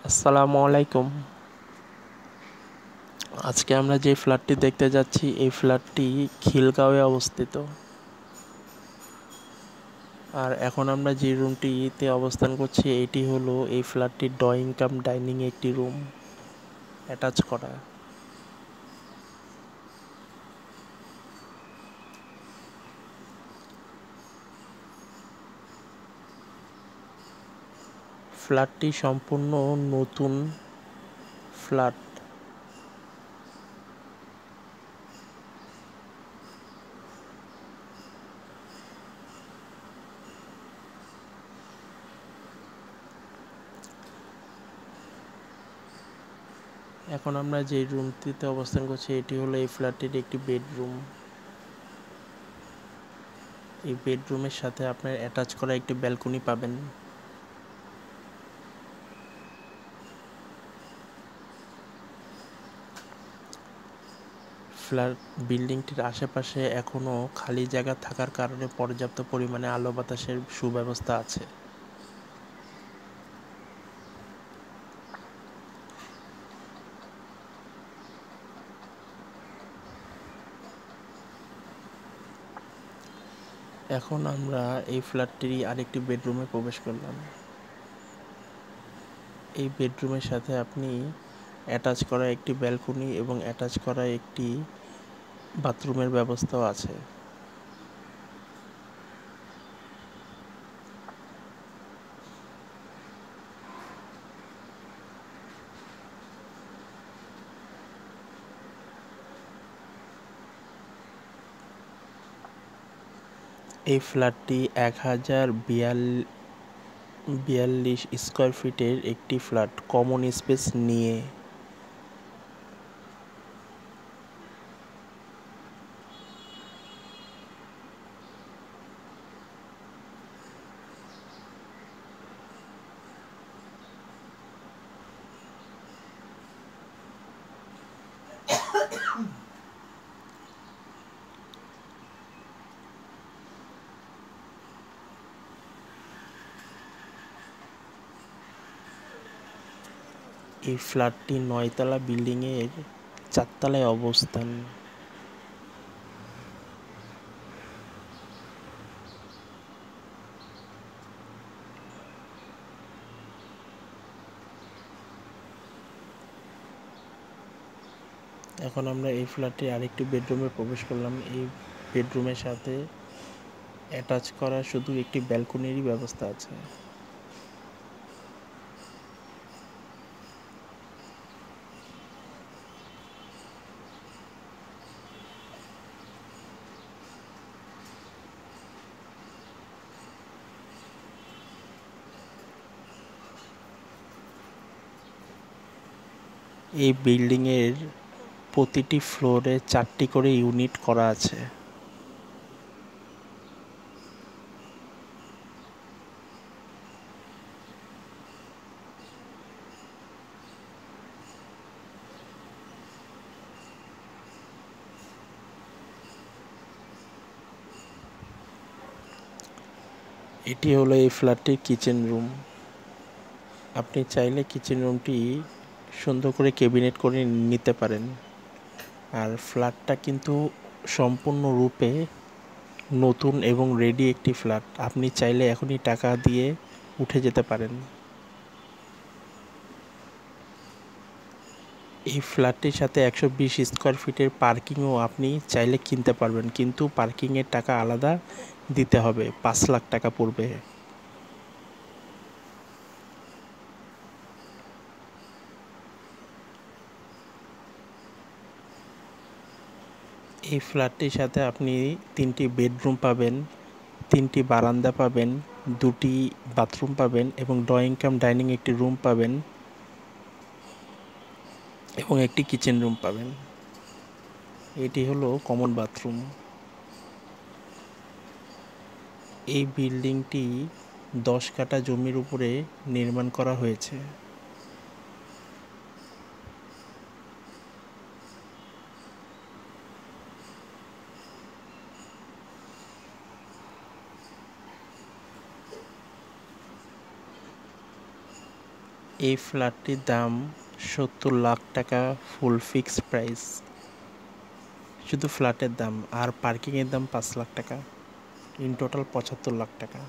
আসসালামু আলাইকুম। আজকে আমরা যে ফ্ল্যাটটি দেখতে যাচ্ছি এই ফ্ল্যাটটি খিলগাঁওয়ে অবস্থিত। আর এখন আমরা যে রুমটিতে অবস্থান করছি এটি হলো এই ফ্ল্যাটটির ড্রয়িং কাম ডাইনিং একটি রুম অ্যাটাচ করা। ফ্ল্যাটটি সম্পূর্ণ নতুন ফ্ল্যাট। এখন আমরা যে রুমটিতে অবস্থান করছি এটি হলো এই ফ্ল্যাটটির একটি বেডরুম। এই বেডরুমের সাথে আপনার অ্যাটাচ করা একটি ব্যালকনি পাবেন। ফ্ল্যাট বিল্ডিংটির আশেপাশে এখনও খালি জায়গা থাকার কারণে পর্যাপ্ত পরিমাণে আলো বাতাসের সুব্যবস্থা আছে। এখন আমরা এই ফ্ল্যাটটিরই আরেকটি বেডরুমে প্রবেশ করলাম। এই বেডরুমের সাথে আপনি অ্যাটাচ করা একটি ব্যালকনি এবং অ্যাটাচ করা একটি বাথরুমের ব্যবস্থাও আছে। এই ফ্ল্যাটটি 1042 স্কোয়ার ফিটের একটি ফ্ল্যাট কমন স্পেস নিয়ে। এই ফ্ল্যাটটি 9 তলা বিল্ডিংয়ের 4 তলায় অবস্থান। এখন আমরা এই ফ্ল্যাটে আরেকটি বেডরুমে প্রবেশ করলাম। এই বেডরুমের সাথে অ্যাটাচ করা শুধু একটি ব্যালকনিরই ব্যবস্থা আছে। এই বিল্ডিংয়ের প্রতিটি ফ্লোরে 4টি করে ইউনিট করা আছে। এটি হলো এই ফ্ল্যাটটির কিচেন রুম। আপনি চাইলে কিচেন রুমটি সুন্দর করে ক্যাবিনেট করে নিতে পারেন। আর ফ্ল্যাটটা কিন্তু সম্পূর্ণরূপে নতুন এবং রেডি একটি ফ্ল্যাট। আপনি চাইলে এখনই টাকা দিয়ে উঠে যেতে পারেন। এই ফ্ল্যাটটির সাথে 120 স্কোয়ার ফিটের পার্কিংও আপনি চাইলে কিনতে পারবেন, কিন্তু পার্কিংয়ের টাকা আলাদা দিতে হবে, 5 লাখ টাকা পড়বে। এই ফ্ল্যাটটির সাথে আপনি 3টি বেডরুম পাবেন, 3টি বারান্দা পাবেন, 2টি বাথরুম পাবেন এবং ড্রয়িং কাম ডাইনিং একটি রুম পাবেন এবং একটি কিচেন রুম পাবেন। এটি হলো কমন বাথরুম। এই বিল্ডিংটি 10 কাঠা জমির উপরে নির্মাণ করা হয়েছে। এই ফ্ল্যাটটির দাম 70 লাখ টাকা, ফুল ফিক্সড প্রাইস। শুধু ফ্ল্যাটের দাম, আর পার্কিংয়ের দাম 5 লাখ টাকা, ইন টোটাল 75 লাখ টাকা।